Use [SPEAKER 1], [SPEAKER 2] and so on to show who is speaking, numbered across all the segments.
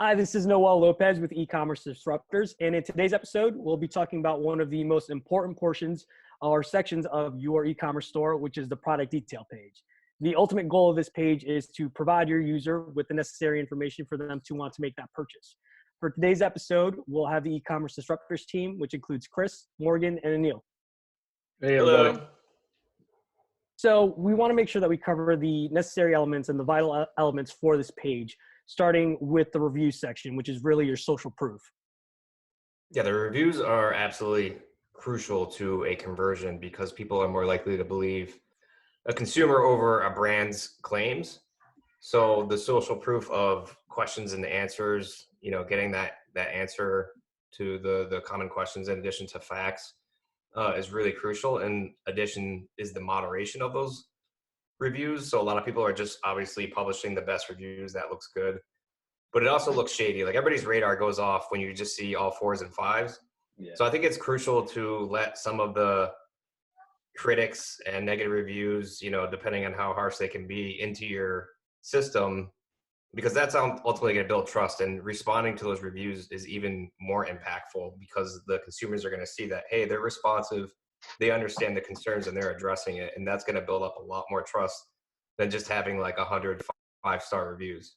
[SPEAKER 1] Hi, this is Noel Lopez with Ecommerce Disruptors, and in today's episode, we'll be talking about one of the most important portions or sections of your e-commerce store, which is the product detail page. The ultimate goal of this page is to provide your user with the necessary information for them to want to make that purchase. For today's episode, we'll have the Ecommerce Disruptors team, which includes Chris, Morgan, and Anil.
[SPEAKER 2] Hey,
[SPEAKER 3] Hello.
[SPEAKER 2] everybody.
[SPEAKER 1] So we want to make sure that we cover the necessary elements and the vital elements for this page, starting with the review section, which is really your social proof.
[SPEAKER 3] Yeah, the reviews are absolutely crucial to a conversion because people are more likely to believe a consumer over a brand's claims. So the social proof of questions and answers, getting that answer to the common questions in addition to facts is really crucial. In addition is the moderation of those reviews. So a lot of people are just obviously publishing the best reviews. That looks good. But it also looks shady. Like everybody's radar goes off when you just see all 4s and 5s.
[SPEAKER 2] Yeah.
[SPEAKER 3] So I think it's crucial to let some of the critics and negative reviews, depending on how harsh they can be, into your system, because that's ultimately going to build trust. And responding to those reviews is even more impactful because the consumers are going to see that, hey, they're responsive, they understand the concerns and they're addressing it. And that's going to build up a lot more trust than just having like 100 5-star reviews.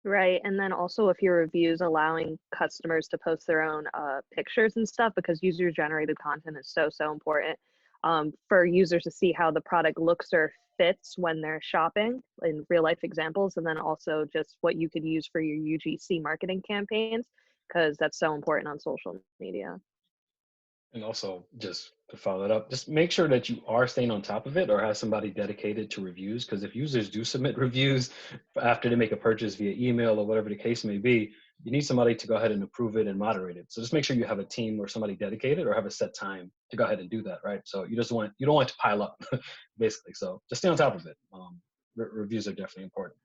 [SPEAKER 4] Right. And then also if your reviews allowing customers to post their own pictures and stuff, because user generated content is so important for users to see how the product looks or fits when they're shopping in real life examples. And then also just what you could use for your UGC marketing campaigns, because that's so important on social media.
[SPEAKER 2] And also, just to follow that up, just make sure that you are staying on top of it or have somebody dedicated to reviews. Because if users do submit reviews after they make a purchase via email or whatever the case may be, you need somebody to go ahead and approve it and moderate it. So just make sure you have a team or somebody dedicated or have a set time to go ahead and do that, right? So you don't want it to pile up, basically. So just stay on top of it. Reviews are definitely important.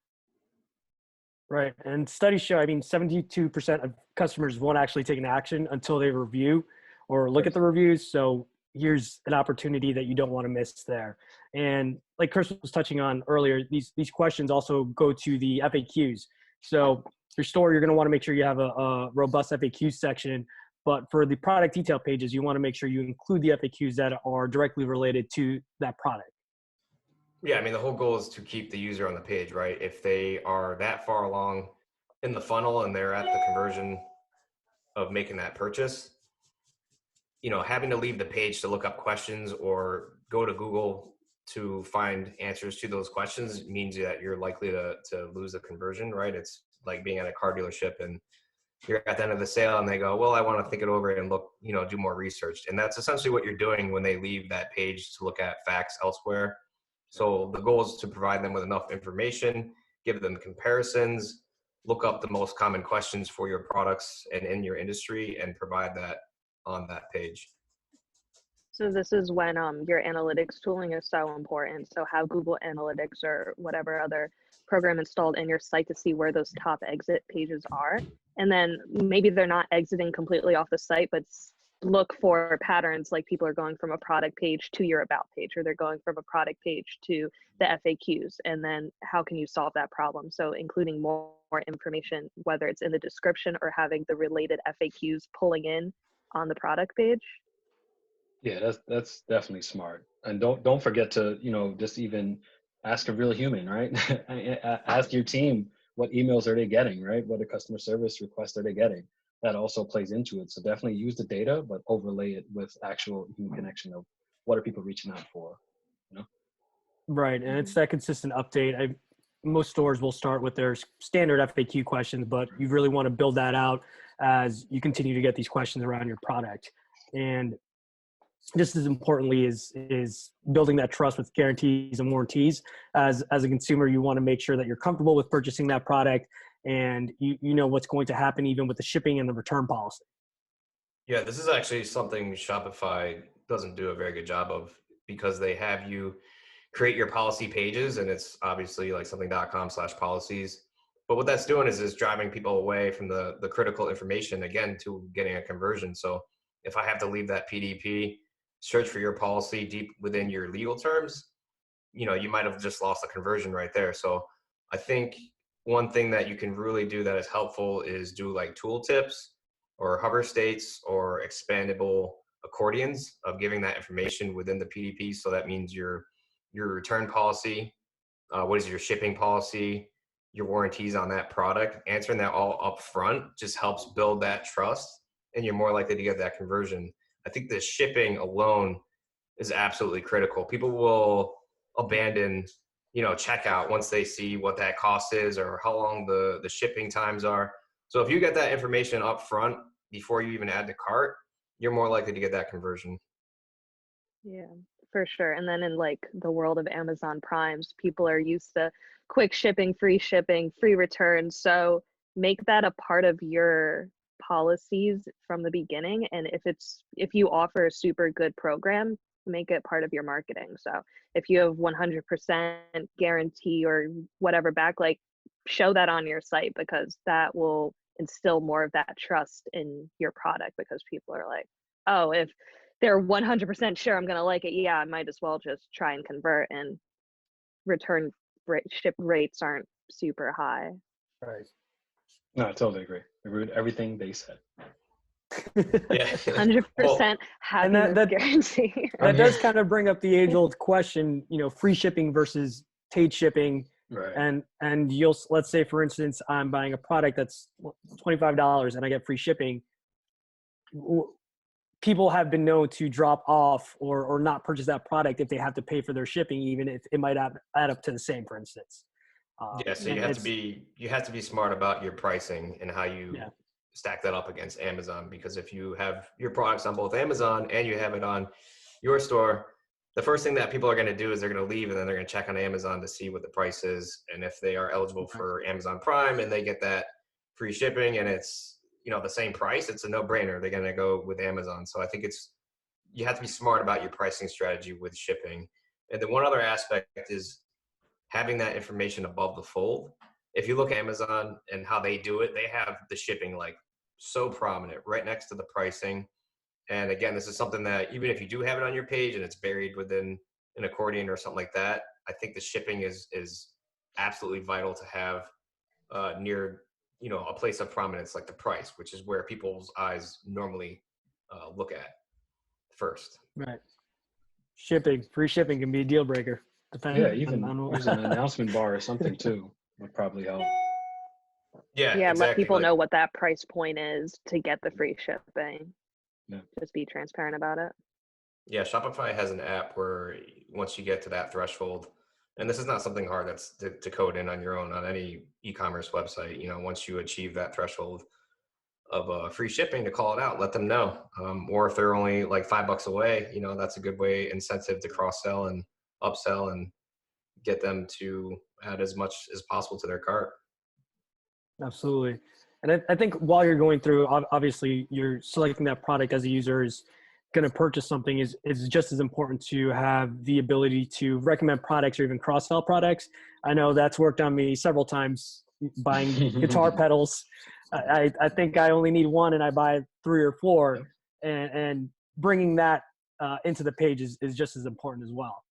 [SPEAKER 1] Right. And studies show, 72% of customers won't actually take an action until they review or look at the reviews. So here's an opportunity that you don't want to miss there. And like Chris was touching on earlier, these questions also go to the FAQs. So your store, you're going to want to make sure you have a robust FAQ section. But for the product detail pages, you want to make sure you include the FAQs that are directly related to that product.
[SPEAKER 3] Yeah, the whole goal is to keep the user on the page, right? If they are that far along in the funnel and they're at the conversion of making that purchase, having to leave the page to look up questions or go to Google to find answers to those questions means that you're likely to lose the conversion, right? It's like being at a car dealership and you're at the end of the sale and they go, well, I want to think it over and look, do more research. And that's essentially what you're doing when they leave that page to look at facts elsewhere. So the goal is to provide them with enough information, give them comparisons, look up the most common questions for your products and in your industry and provide that on that page.
[SPEAKER 4] So this is when your analytics tooling is so important. So have Google Analytics or whatever other program installed in your site to see where those top exit pages are. And then maybe they're not exiting completely off the site, but look for patterns like people are going from a product page to your about page, or they're going from a product page to the FAQs. And then how can you solve that problem? So including more information, whether it's in the description or having the related FAQs pulling in on the product page.
[SPEAKER 2] Yeah, that's definitely smart. And don't forget to, just even ask a real human, right? Ask your team what emails are they getting, right? What customer service requests are they getting? That also plays into it. So definitely use the data, but overlay it with actual human connection of what are people reaching out for,
[SPEAKER 1] Right. And it's that consistent update. Most stores will start with their standard FAQ questions, but you really want to build that out as you continue to get these questions around your product. And just as importantly is building that trust with guarantees and warranties. As a consumer, you want to make sure that you're comfortable with purchasing that product and you know what's going to happen even with the shipping and the return policy. Yeah,
[SPEAKER 3] this is actually something Shopify doesn't do a very good job of because they have you create your policy pages and it's obviously like something.com/policies. But what that's doing is driving people away from the critical information, again, to getting a conversion. So if I have to leave that PDP, search for your policy deep within your legal terms, you might have just lost a conversion right there. So I think one thing that you can really do that is helpful is do like tool tips or hover states or expandable accordions of giving that information within the PDP. So that means your return policy, what is your shipping policy, your warranties on that product. Answering that all up front just helps build that trust, and you're more likely to get that conversion. I think the shipping alone is absolutely critical. People will abandon, checkout once they see what that cost is or how long the shipping times are. So if you get that information up front before you even add to cart, you're more likely to get that conversion.
[SPEAKER 4] Yeah, for sure. And then in like the world of Amazon Primes, people are used to quick shipping, free returns. So make that a part of your policies from the beginning. And if you offer a super good program, make it part of your marketing. So if you have 100% guarantee or whatever back, like show that on your site, because that will instill more of that trust in your product, because people are like, oh, if they're 100% sure I'm going to like it, yeah, I might as well just try and convert, and ship rates aren't super high.
[SPEAKER 1] Right.
[SPEAKER 2] No, I totally agree. I agree with everything they said.
[SPEAKER 3] Yeah.
[SPEAKER 4] 100% happiness guarantee.
[SPEAKER 1] That does kind of bring up the age-old question, free shipping versus paid shipping.
[SPEAKER 2] Right.
[SPEAKER 1] And let's say, for instance, I'm buying a product that's $25 and I get free shipping. People have been known to drop off or not purchase that product if they have to pay for their shipping, even if it might add up to the same, for instance.
[SPEAKER 3] Yeah, so you have to be smart about your pricing and how you stack that up against Amazon, because if you have your products on both Amazon and you have it on your store, the first thing that people are going to do is they're going to leave and then they're going to check on Amazon to see what the price is. And if they are eligible for Amazon Prime and they get that free shipping and it's, the same price, it's a no-brainer. They're going to go with Amazon. So I think you have to be smart about your pricing strategy with shipping. And then one other aspect is having that information above the fold. If you look at Amazon and how they do it, they have the shipping like so prominent right next to the pricing. And again, this is something that even if you do have it on your page and it's buried within an accordion or something like that, I think the shipping is absolutely vital to have near, a place of prominence like the price, which is where people's eyes normally look at first.
[SPEAKER 1] Right. Free shipping can be a deal breaker.
[SPEAKER 2] Even use an announcement bar or something too would probably help.
[SPEAKER 3] Yeah, exactly.
[SPEAKER 4] Let people know what that price point is to get the free shipping.
[SPEAKER 2] Yeah.
[SPEAKER 4] Just be transparent about it.
[SPEAKER 3] Yeah, Shopify has an app where once you get to that threshold, and this is not something hard that's to code in on your own on any e-commerce website, once you achieve that threshold of free shipping, to call it out, let them know. Or if they're only like $5 away, that's a good incentive to cross-sell and upsell and get them to add as much as possible to their cart.
[SPEAKER 1] Absolutely. And I think while you're going through, obviously you're selecting that product as a user is going to purchase something is just as important to have the ability to recommend products or even cross-sell products. I know that's worked on me several times buying guitar pedals. I think I only need one and I buy 3 or 4, and bringing that into the page is just as important as well.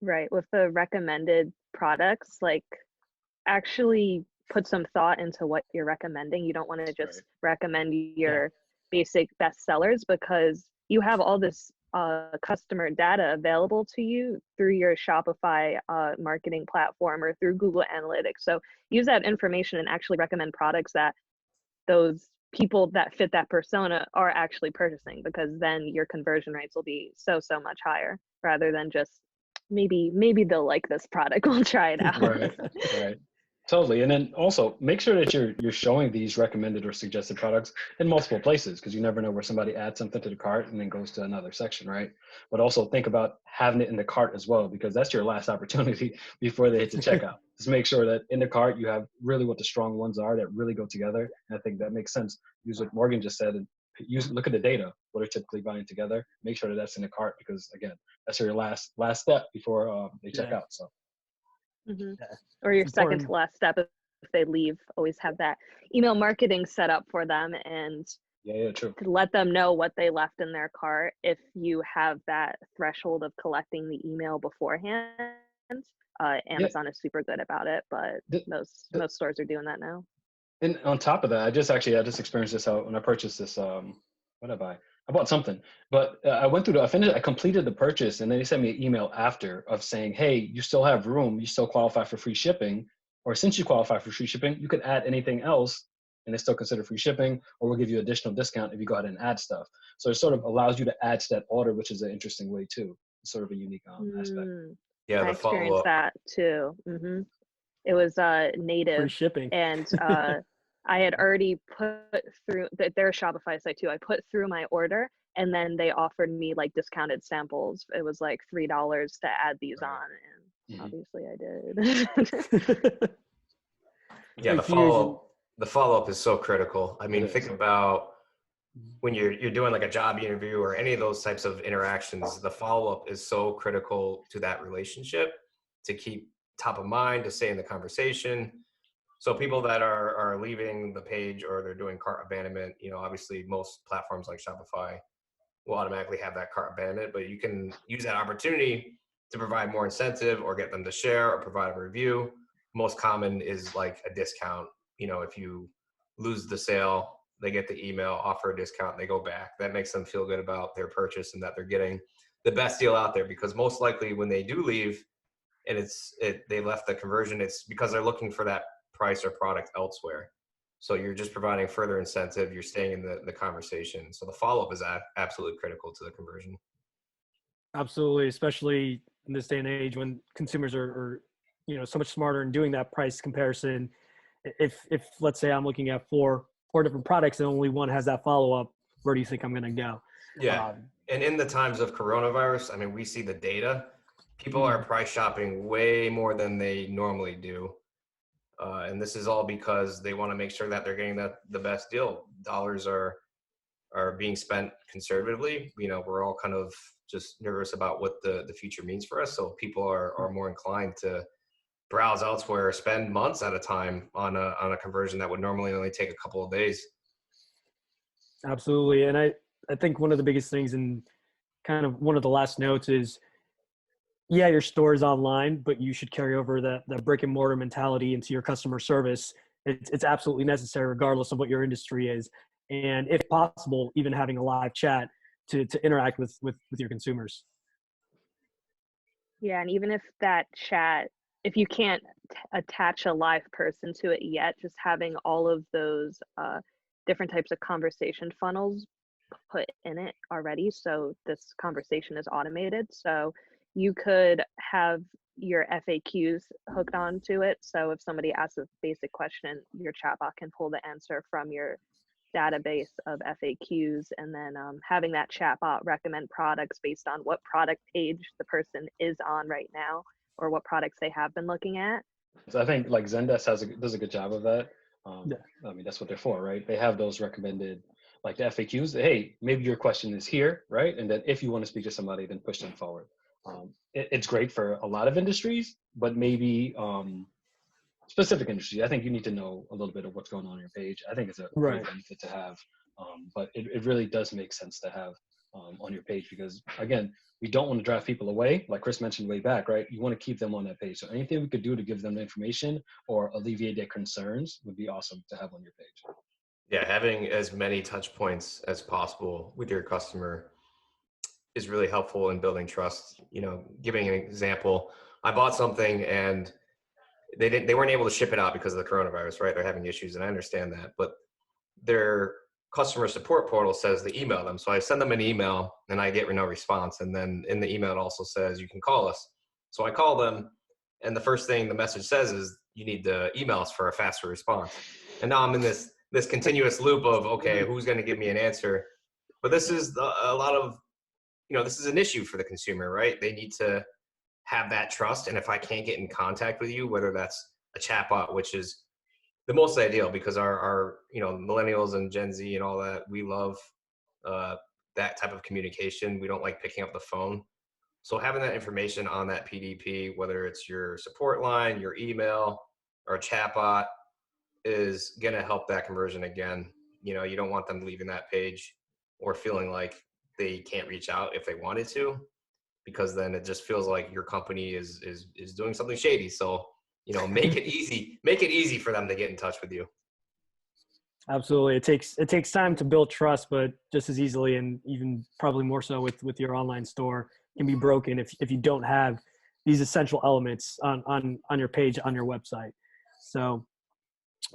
[SPEAKER 4] Right. With the recommended products, like actually put some thought into what you're recommending. You don't want to just recommend your basic bestsellers, because you have all this customer data available to you through your Shopify marketing platform or through Google Analytics. So use that information and actually recommend products that those people that fit that persona are actually purchasing, because then your conversion rates will be so much higher, rather than just maybe they'll like this product, we'll try it out.
[SPEAKER 2] Right. Totally. And then also make sure that you're showing these recommended or suggested products in multiple places, because you never know where somebody adds something to the cart and then goes to another section, right? But also think about having it in the cart as well, because that's your last opportunity before they hit the checkout. Just make sure that in the cart you have really what the strong ones are that really go together. And I think that makes sense. Use what Morgan just said and look at the data, what are typically buying together. Make sure that that's in the cart, because again, that's your last step before they check out. So.
[SPEAKER 4] Mm-hmm. Or your second to last step if they leave. Always have that email marketing set up for them, and
[SPEAKER 2] true.
[SPEAKER 4] to let them know what they left in their cart. If you have that threshold of collecting the email beforehand,
[SPEAKER 2] Yeah.
[SPEAKER 4] Amazon is super good about it, but
[SPEAKER 2] The,
[SPEAKER 4] most stores are doing that now.
[SPEAKER 2] And on top of that, I just experienced this out when I purchased this. What did I buy? I bought something, but I completed the purchase, and then they sent me an email after of saying, "Hey, you still have room. You still qualify for free shipping, or since you qualify for free shipping, you could add anything else, and it's still considered free shipping, or we'll give you additional discount if you go ahead and add stuff." So it sort of allows you to add to that order, which is an interesting way too. It's sort of a unique aspect.
[SPEAKER 3] Yeah,
[SPEAKER 4] I
[SPEAKER 3] the follow
[SPEAKER 4] experienced
[SPEAKER 3] up.
[SPEAKER 4] that too. It was
[SPEAKER 1] Free
[SPEAKER 4] native,
[SPEAKER 1] shipping.
[SPEAKER 4] and I had already put through that their Shopify site too. I put through my order, and then they offered me like discounted samples. It was like $3 to add these
[SPEAKER 2] Right.
[SPEAKER 4] on, and
[SPEAKER 2] Mhm.
[SPEAKER 4] obviously I did.
[SPEAKER 3] Yeah,
[SPEAKER 1] Like here's
[SPEAKER 3] the follow up is so critical. I
[SPEAKER 2] It
[SPEAKER 3] mean, think
[SPEAKER 2] is.
[SPEAKER 3] about when you're doing like a job interview or any of those types of interactions. The follow up is so critical to that relationship to keep top of mind, to stay in the conversation. So people that are leaving the page or they're doing cart abandonment, obviously most platforms like Shopify will automatically have that cart abandonment, but you can use that opportunity to provide more incentive or get them to share or provide a review. Most common is like a discount. If you lose the sale, they get the email, offer a discount, and they go back. That makes them feel good about their purchase and that they're getting the best deal out there, because most likely when they do leave and they left the conversion, it's because they're looking for that price or product elsewhere. So you're just providing further incentive. You're staying in the conversation. So the follow-up is absolutely critical to the conversion.
[SPEAKER 1] absolutely, especially in this day and age when consumers are so much smarter in doing that price comparison. If let's say I'm looking at four different products and only one has that follow up, where do you think I'm going to go?
[SPEAKER 3] Yeah. And in the times of coronavirus, I mean, we see the data. People are price shopping way more than they normally do. And this is all because they want to make sure that they're getting the best deal. Dollars are being spent conservatively. We're all kind of just nervous about what the future means for us. So people are more inclined to browse elsewhere, spend months at a time on a conversion that would normally only take a couple of days.
[SPEAKER 1] Absolutely. And I think one of the biggest things, and kind of one of the last notes, is yeah, your store is online, but you should carry over the brick and mortar mentality into your customer service. It's absolutely necessary regardless of what your industry is. And if possible, even having a live chat to interact with your consumers.
[SPEAKER 4] Yeah, and even if that chat, if you can't attach a live person to it yet, just having all of those different types of conversation funnels put in it already, so this conversation is automated. So you could have your FAQs hooked onto it. So if somebody asks a basic question, your chatbot can pull the answer from your database of FAQs, and then having that chatbot recommend products based on what product page the person is on right now or what products they have been looking at.
[SPEAKER 2] So I think like Zendesk does a good job of that.
[SPEAKER 1] Yeah.
[SPEAKER 2] I mean, that's what they're for, right? They have those recommended, like the FAQs. Hey, maybe your question is here, right? And then if you want to speak to somebody, then push them forward. It's great for a lot of industries, but maybe specific industry. I think you need to know a little bit of what's going on your page. I think it's a great
[SPEAKER 1] Right.
[SPEAKER 2] benefit to have, but it really does make sense to have on your page, because again, we don't want to drive people away. Like Chris mentioned way back, right? You want to keep them on that page. So anything we could do to give them the information or alleviate their concerns would be awesome to have on your page.
[SPEAKER 3] Yeah, having as many touch points as possible with your customer is really helpful in building trust. Giving an example, I bought something and they weren't able to ship it out because of the coronavirus, right? They're having issues, and I understand that, but their customer support portal says to email them. So I send them an email and I get no response. And then in the email, it also says, you can call us. So I call them, and the first thing the message says is, you need to email us for a faster response. And now I'm in this continuous loop of, okay, who's going to give me an answer? But this is a lot of, this is an issue for the consumer, right? They need to have that trust. And if I can't get in contact with you, whether that's a chatbot, which is the most ideal, because our millennials and Gen Z and all that, we love that type of communication. We don't like picking up the phone. So having that information on that PDP, whether it's your support line, your email, or a chatbot, is going to help that conversion again. You don't want them leaving that page or feeling like they can't reach out if they wanted to. because then it just feels like your company is doing something shady. So, you know, make it easy for them to get in touch with you.
[SPEAKER 1] Absolutely. It takes time to build trust, but just as easily, and even probably more so with your online store, can be broken if you don't have these essential elements on your page, on your website. So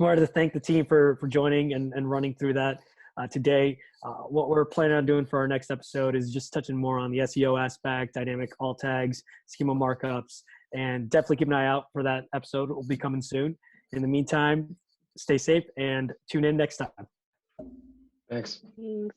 [SPEAKER 1] I wanted to thank the team for joining and running through that today. What we're planning on doing for our next episode is just touching more on the SEO aspect, dynamic alt tags, schema markups, and definitely keep an eye out for that episode. It will be coming soon. In the meantime, stay safe and tune in next time.
[SPEAKER 2] Thanks.
[SPEAKER 4] Thanks.